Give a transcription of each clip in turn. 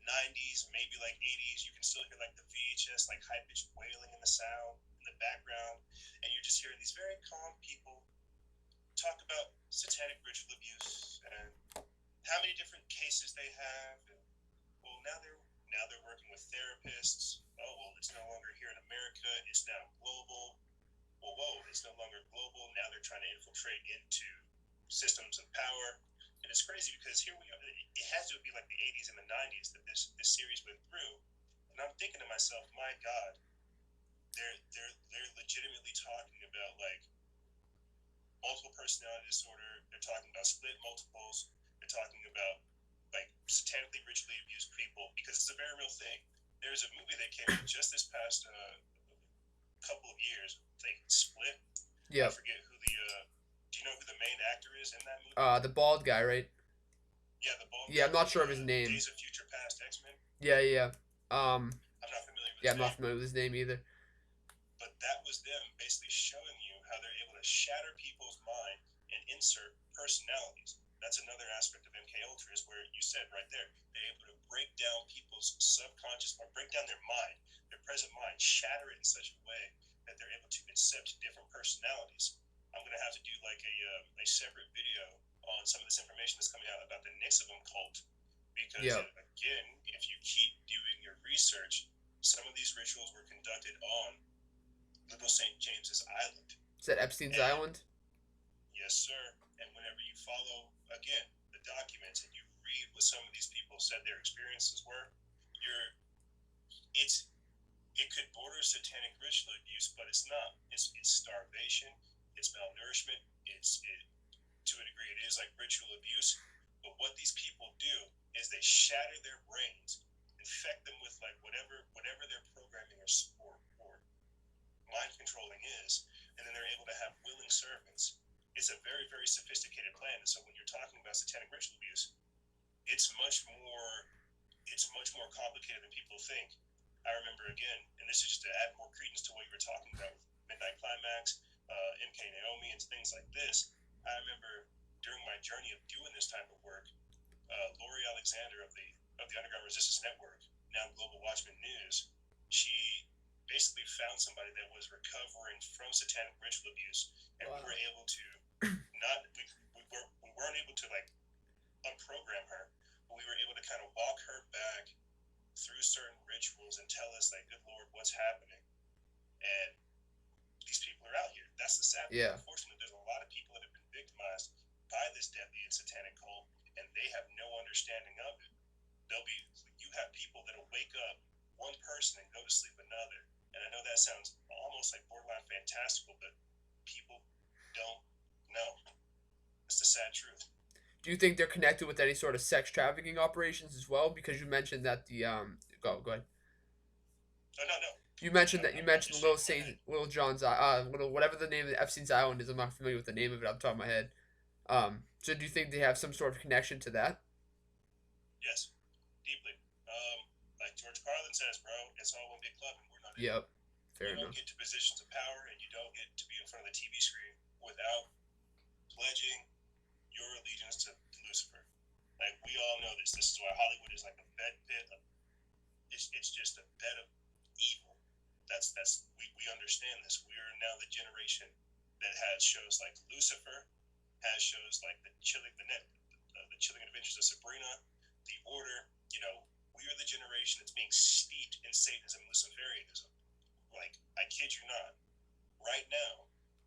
90s, maybe like 80s, you can still hear like the VHS, like high pitched wailing in the sound in the background, and you're just hearing these very calm people talk about satanic ritual abuse and how many different cases they have. And well, now they're working with therapists. Oh well, it's no longer here in America; it's now global. Well, whoa, it's no longer global. Now they're trying to infiltrate into systems of power. And it's crazy because here we are. It has to be like the 80s and the 90s that this series went through. And I'm thinking to myself, my God, they're legitimately talking about like multiple personality disorder. They're talking about split multiples. They're talking about like satanically ritually abused people because it's a very real thing. There's a movie that came out just this past couple of years. Like Split. I Yep. forget who the. Do you know who the main actor is in that movie? The bald guy, right? Yeah, the bald Yeah, guy I'm not from sure of his name. Days of Future Past X Men. Yeah, yeah. Um, I'm not familiar with yeah, his I'm not name, familiar with his name either. but that was them basically showing you how they're able to shatter people's mind and insert personalities. That's another aspect of MK Ultra is where you said right there, they're able to break down people's subconscious or break down their mind, their present mind, shatter it in such a way that they're able to accept different personalities. I'm gonna have to do like a separate video on some of this information that's coming out about the Nixivum cult because Yep. again, if you keep doing your research, some of these rituals were conducted on Little St. James's Island. Is that Epstein's And Island? yes, sir. And whenever you follow, again, the documents and you read what some of these people said their experiences were, you're, it's, it could border satanic ritual abuse, but it's not. It's starvation, it's malnourishment, to a degree, it is like ritual abuse. But what these people do is they shatter their brains, infect them with like whatever their programming or mind controlling is, and then they're able to have willing servants. It's a very, very sophisticated plan. And so when you're talking about satanic ritual abuse, it's much more complicated than people think. I remember again, and this is just to add more credence to what you were talking about with Midnight Climax, MK Naomi, and things like this. I remember during my journey of doing this type of work, Lori Alexander of the Underground Resistance Network, now Global Watchman News, she basically found somebody that was recovering from satanic ritual abuse, and we Wow. were able to not we weren't able to like unprogram her, but we were able to kind of walk her back through certain rituals and tell us like, good Lord, what's happening? And these people are out here. That's the sad thing. Yeah. Unfortunately, there's a lot of people that have been victimized by this deadly and satanic cult, and they have no understanding of it. You have people that'll wake up one person and go to sleep another. And I know that sounds almost like borderline fantastical, but people don't know. It's the sad truth. Do you think they're connected with any sort of sex trafficking operations as well? Because you mentioned that the go ahead. No, no, no. You mentioned I'm, that you I'm mentioned just saying, go ahead. Little John's little whatever the name of the Epstein's Island is. I'm not familiar with the name of it off the top of my head. So do you think they have some sort of connection to that? Yes, deeply. Like George Carlin says, bro, it's all one big club, and we're not in it. Yep. You Fair don't enough. get to positions of power, and you don't get to be in front of the TV screen without pledging your allegiance to Lucifer. Like we all know this. This is why Hollywood is like a bed pit. It's just a bed of evil. We understand this. We are now the generation that has shows like Lucifer, has shows like the Chilling Adventures of Sabrina, The Order. You know, we are the generation that's being steeped in Satanism and Luciferianism. Like I kid you not, right now,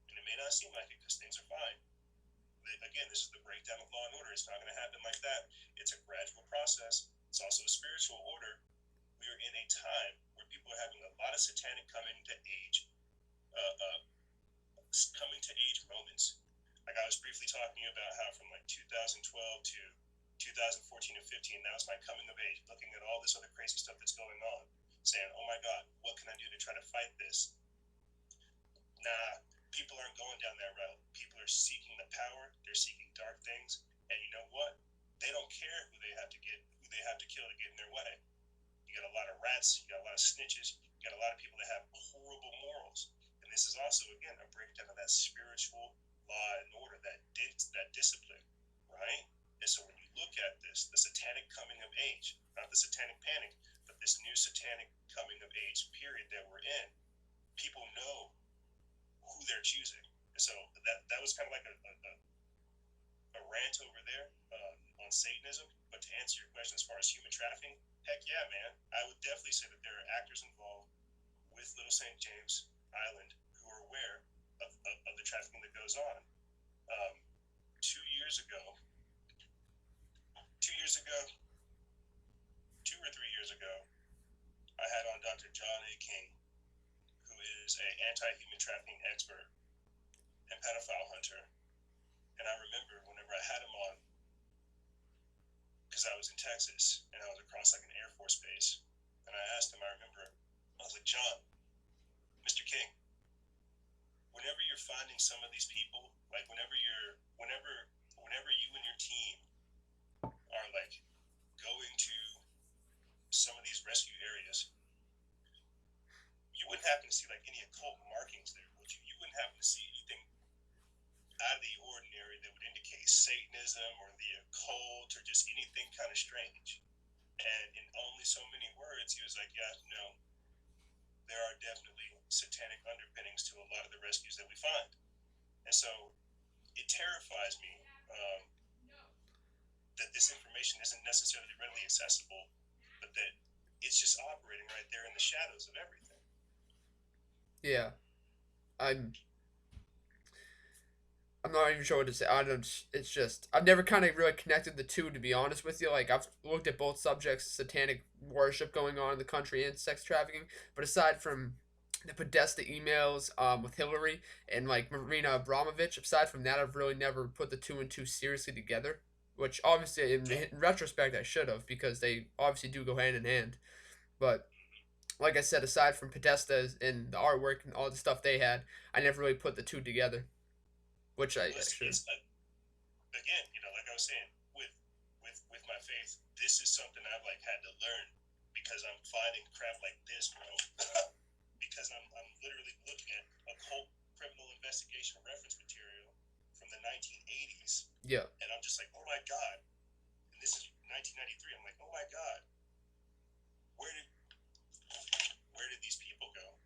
and it may not seem like it because things are fine. Again, this is the breakdown of law and order. It's not going to happen like that. It's a gradual process. It's also a spiritual order. We are in a time where people are having a lot of satanic uh, uh, coming to age moments. Like I was briefly talking about how from like 2012 to 2014 and 15, that was my coming of age, looking at all this other crazy stuff that's going on, saying, "Oh my God, what can I do to try to fight this?" Nah, people aren't going down that route. People are seeking the power. They're seeking dark things, and you know what? They don't care who they have to kill to get in their way. You got a lot of rats. You got a lot of snitches. You got a lot of people that have horrible morals. And this is also, again, a breakdown of that spiritual law and order, that discipline, right? And so when you look at this, the satanic coming of age, not the satanic panic, but this new satanic coming of age period that we're in, people know who they're choosing. And so that was kind of like a rant over there on Satanism. But to answer your question as far as human trafficking, heck yeah, man. I would definitely say that there are actors involved with Little St. James Island who are aware of the trafficking that goes on. Um, 2 years ago, 2 years ago, 2 or 3 years ago, I had on Dr. John A. King, who is an anti-human trafficking expert and pedophile hunter. And I remember whenever I had him on, because I was in Texas and I was across like an Air Force base, and I asked him, I remember, I was like, John, Mr. King, whenever you're finding some of these people, like whenever you and your team are like going to some of these rescue areas, you wouldn't happen to see like any occult markings there, would you? You wouldn't happen to see anything out of the ordinary that would indicate Satanism or the occult or just anything kind of strange. And in only so many words, he was like, yeah, no, there are definitely satanic underpinnings to a lot of the rescues that we find. And so it terrifies me that this information isn't necessarily readily accessible, but that it's just operating right there in the shadows of everything. Yeah, I'm I'm not even sure what to say. I don't. It's just I've never kind of really connected the two, to be honest with you. Like I've looked at both subjects, satanic worship going on in the country and sex trafficking. But aside from the Podesta emails with Hillary and like Marina Abramovich, aside from that, I've really never put the two and two seriously together. Which obviously, in retrospect, I should have, because they obviously do go hand in hand. But like I said, aside from Podesta's and the artwork and all the stuff they had, I never really put the two together. Which I should. Again, like I was saying, with my faith, this is something I've like had to learn because I'm finding crap like this, bro. Because I'm literally looking at occult criminal investigation reference material from the 1980s. Yeah. And I'm just like, oh my god. And this is 1993. I'm like, oh my god. Where did these people go?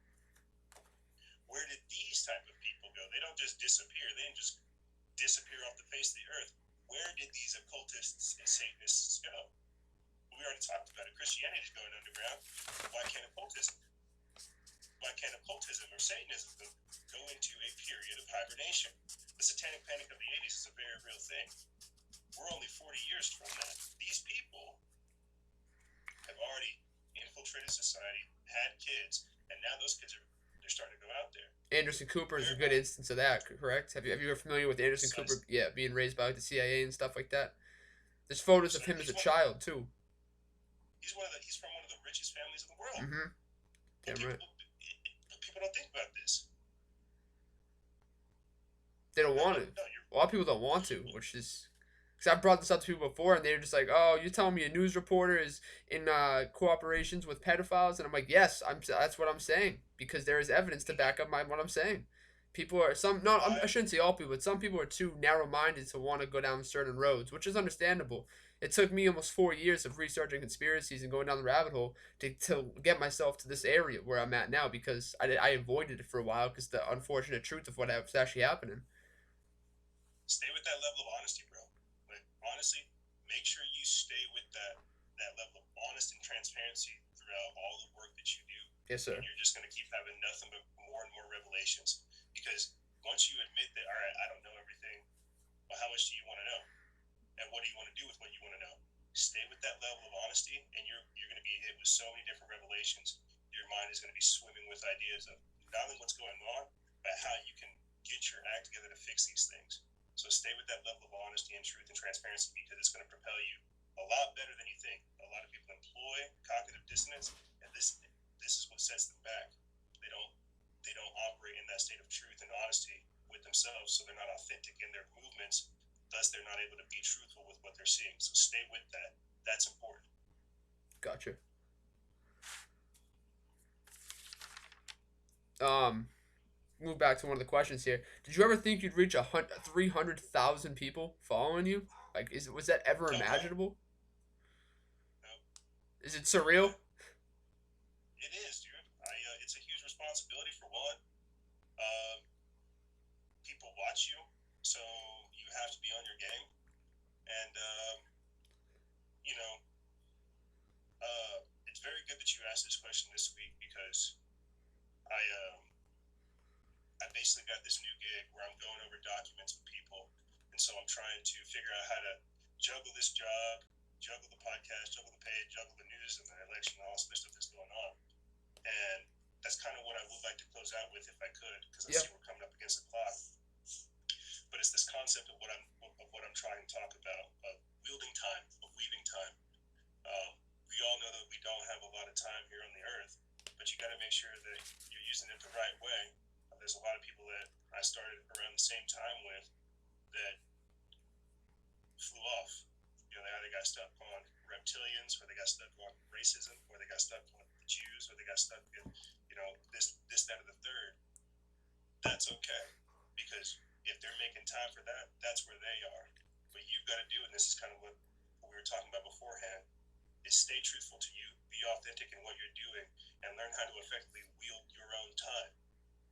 Where did these type of people go? They don't just disappear. They didn't just disappear off the face of the earth. Where did these occultists and Satanists go? We already talked about it. Christianity is going underground. Why can't occultism or Satanism go into a period of hibernation? The satanic panic of the 80s is a very real thing. We're only 40 years from that. These people have already infiltrated society, had kids, and now those kids they're starting to go out there. Anderson Cooper is a good instance of that, correct? Have you ever familiar with Anderson Cooper? Yeah, being raised by like, the CIA and stuff like that. There's photos of him as a child too. He's from one of the richest families in the world. Mm-hmm. Damn right. People don't think about this. They don't want to. A lot of people don't want to, which is because I've brought this up to people before, and they're just like, "Oh, you're telling me a news reporter is in cooperations with pedophiles?" And I'm like, "Yes, That's what I'm saying, because there is evidence to back up what I'm saying." People are I shouldn't say all people, but some people are too narrow-minded to want to go down certain roads, which is understandable. It took me almost 4 years of researching conspiracies and going down the rabbit hole to get myself to this area where I'm at now, because I avoided it for a while because the unfortunate truth of what was actually happening. Stay with that level of honesty, bro. Like, honestly, make sure you stay with that level of honesty and transparency throughout all the work that you do. Yes, sir. And you're just going to keep having nothing but more and more revelations. Because once you admit that, all right, I don't know everything, well, how much do you want to know? And what do you want to do with what you want to know? Stay with that level of honesty, and you're going to be hit with so many different revelations. Your mind is going to be swimming with ideas of not only what's going on, but how you can get your act together to fix these things. So stay with that level of honesty and truth and transparency, because it's going to propel you a lot better than you think. A lot of people employ cognitive dissonance, and this is what sets them back. They don't operate in that state of truth and honesty with themselves, so they're not authentic in their movements. Thus, they're not able to be truthful with what they're seeing. So stay with that. That's important. Gotcha. Move back to one of the questions here. Did you ever think you'd reach 300,000 people following you? Like, was that ever No, no, imaginable? no. Is it I, surreal? it is, dude. It's a huge responsibility for one. Um, People watch you, so you have to be on your game. And you know, it's very good that you asked this question this week because I I basically got this new gig where I'm going over documents with people, and so I'm trying to figure out how to juggle this job, juggle the podcast, juggle the page, juggle the news and the election, and all this other stuff that's going on. And that's kind of what I would like to close out with if I could, because I Yeah. see we're coming up against the clock. But it's this concept of what I'm trying to talk about, of wielding time, of weaving time. We all know that we don't have a lot of time here on the earth, but you got to make sure that you're using it the right way. There's a lot of people that I started around the same time with that flew off. You know, they either got stuck on reptilians, or they got stuck on racism, or they got stuck on the Jews, or they got stuck in, this, that, or the third. That's okay, because if they're making time for that, that's where they are. What you've got to do, and this is kind of what we were talking about beforehand, is stay truthful to you, be authentic in what you're doing, and learn how to effectively wield your own time.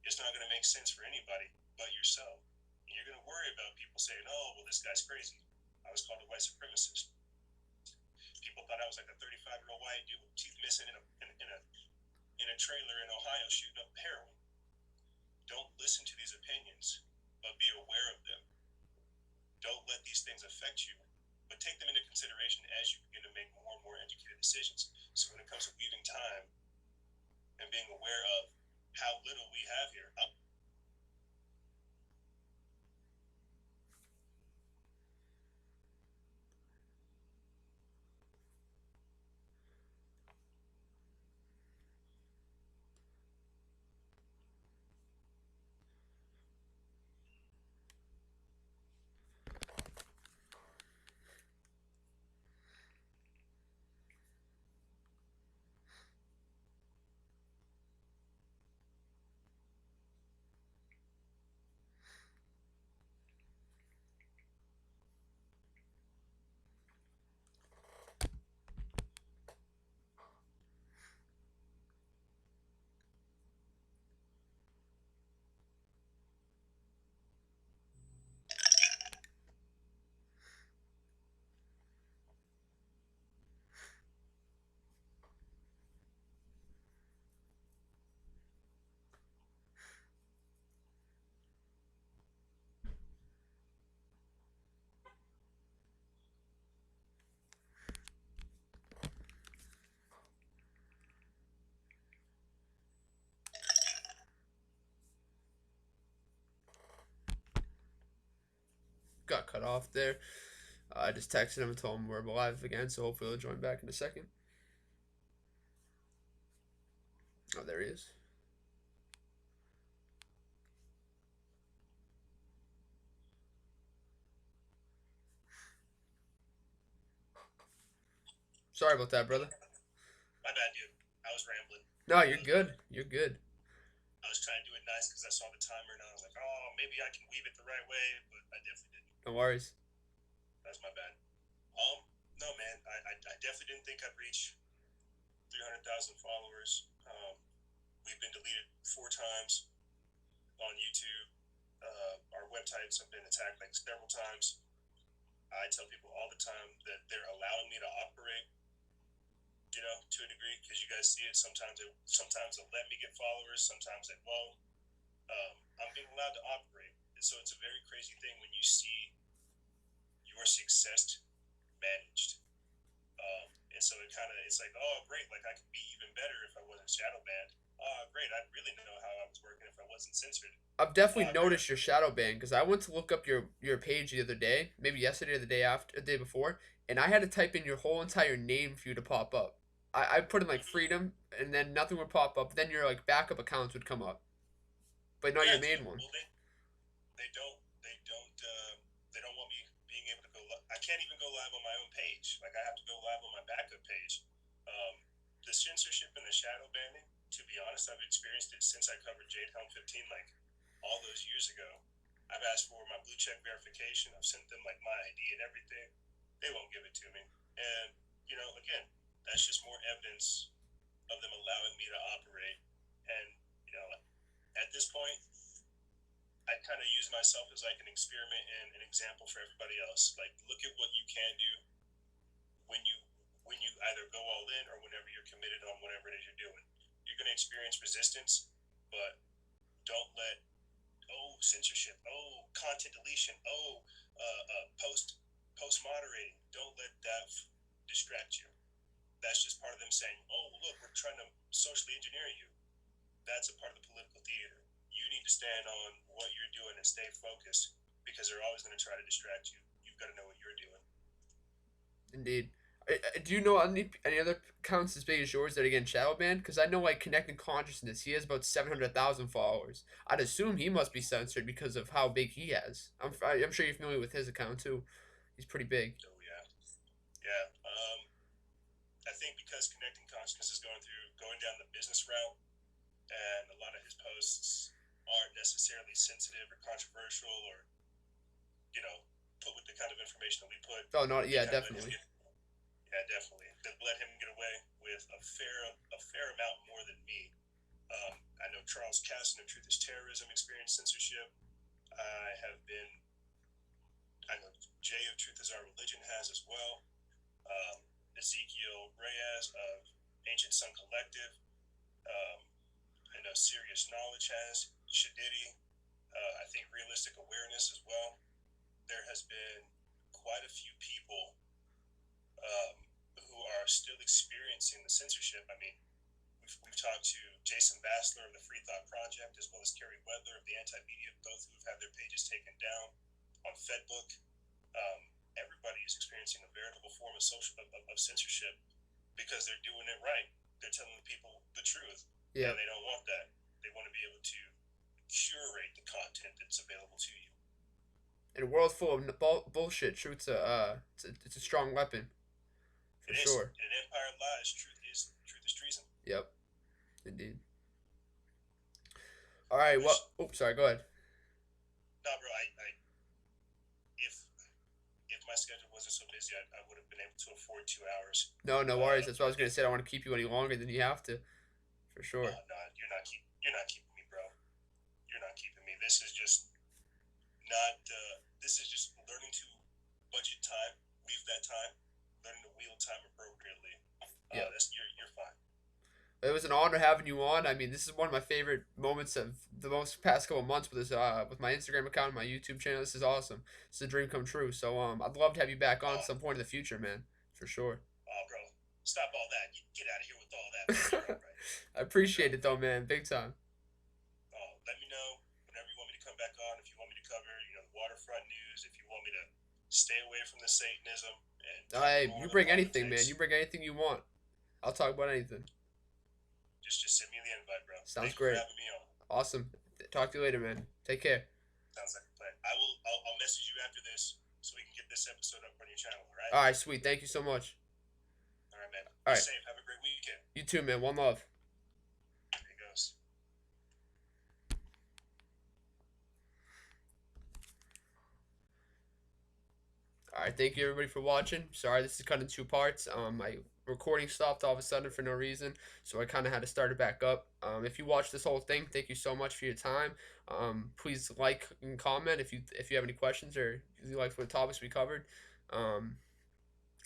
It's not going to make sense for anybody but yourself. And you're going to worry about people saying, "Oh, well, this guy's crazy." I was called a white supremacist. People thought I was like a 35-year-old white dude with teeth missing in a trailer in Ohio shooting up heroin. Don't listen to these opinions, but be aware of them. Don't let these things affect you, but take them into consideration as you begin to make more and more educated decisions. So when it comes to weaving time and being aware of how little we have here, Got cut off there. I just texted him and told him we're live again, so hopefully he'll join back in a second. Oh, there he is. Sorry about that, brother. my bad, dude. I was rambling. No, you're good. You're good. I was trying to do it nice because I saw the timer and I was like, "Oh, maybe I can weave it the right way," but I definitely didn't. No worries. That's my bad. No, man, I definitely didn't think I'd reach 300,000 followers. We've been deleted 4 times on YouTube. Our websites have been attacked like several times. I tell people all the time that they're allowing me to operate, to a degree, because you guys see it. Sometimes they'll let me get followers. Sometimes they won't. I'm being allowed to operate, and so it's a very crazy thing when you see your success managed. And so it's like, oh, great, like I could be even better if I wasn't shadow banned. Oh, great, I'd really know how I was working if I wasn't censored. I've definitely Great. noticed your shadow ban because I went to look up your page the other day, maybe yesterday or the day after, the day before, and I had to type in your whole entire name for you to pop up. I put in like Mm-hmm. freedom, and then nothing would pop up. Then your like backup accounts would come up, but not Yeah, your main dude. one. Well, they don't want me being able to go. I can't even go live on my own page. Like I have to go live on my backup page. Um, the censorship and the shadow banning. To be honest, I've experienced it since I covered Jade Helm 15, like all those years ago. I've asked for my blue check verification. I've sent them like my ID and everything. They won't give it to me. And again, that's just more evidence of them allowing me to operate. And you know, at this point, I kind of use myself as like an experiment and an example for everybody else. Like, look at what you can do when you either go all in or whenever you're committed on whatever it is you're doing. You're going to experience resistance, but don't let censorship, content deletion, post moderating. Don't let that distract you. That's just part of them saying, "Oh, look, we're trying to socially engineer you." That's a part of the political theater. You need to stand on what you're doing and stay focused because they're always going to try to distract you. You've got to know what you're doing. Indeed. Do you know any other accounts as big as yours that are getting shadow banned? Because I know like Connecting Consciousness, he has about 700,000 followers. I'd assume he must be censored because of how big he has. I'm sure you're familiar with his account too. He's pretty big. Oh yeah, yeah. I think because Connecting Consciousness is going down the business route, and a lot of his posts aren't necessarily sensitive or controversial, or put with the kind of information that we put. Oh no, They yeah, kind of let him definitely. get, yeah, definitely. They let him get away with a fair amount more than me. I know Charles Casson of Truth is Terrorism experienced censorship. I have been. I know Jay of Truth is Our Religion has as well. Ezekiel Reyes of Ancient Sun Collective. Um, I know Serious Knowledge has. Shadidi. I think Realistic Awareness as well. There has been quite a few people who are still experiencing the censorship. I mean, we've talked to Jason Bassler of the Free Thought Project, as well as Kerry Wedler of the Anti-Media, both who have had their pages taken down on Fedbook. Everybody is experiencing a veritable form of censorship because they're doing it right. They're telling the people the truth, Yeah. and they don't want that. They want to be able to curate the content that's available to you. In a world full of bullshit, it's a strong weapon, for It is. sure. In an empire of lies, truth is treason. Yep, indeed. All right. Which, Well, oops, sorry. Go ahead. nah, bro. If my schedule wasn't so busy, I would have been able to afford 2 hours. No worries. That's what I was gonna say. I don't want to keep you any longer than you have to, for sure. No, you're not keeping me, bro. You're not keeping me. This is just not. This is just learning to budget time, weave that time, learning to wield time appropriately. Yeah. You're fine. It was an honor having you on. I mean, this is one of my favorite moments of the most past couple of months with my Instagram account and my YouTube channel. This is awesome. It's a dream come true. So I'd love to have you back on at some point in the future, man, for sure. Oh, bro, stop all that. Get out of here with all that. You're all right. I appreciate it though, man, big time. Let me know whenever you want me to come back on. If you want me to cover, the waterfront news. If you want me to stay away from the Satanism and Hey, more you of the bring anything, man. politics, You bring anything you want. I'll talk about anything. just send me the invite, bro. Sounds Thank you great. for having me on. Awesome. Talk to you later, man. Take care. Sounds like a plan. I'll message you after this so we can get this episode up on your channel. All right. All right, sweet. Thank you so much. All right, man. All Be right. safe. Have a great weekend. You too, man. One love. There he goes. All right, thank you everybody for watching. Sorry, this is cut in two parts. My recording stopped all of a sudden for no reason, so I kind of had to start it back up. If you watched this whole thing, thank you so much for your time. Please like and comment if you have any questions or if you like the topics we covered.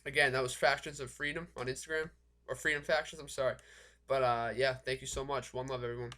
Again, that was Factions of Freedom on Instagram, or Freedom Factions. I'm sorry, but yeah, thank you so much. One love, everyone.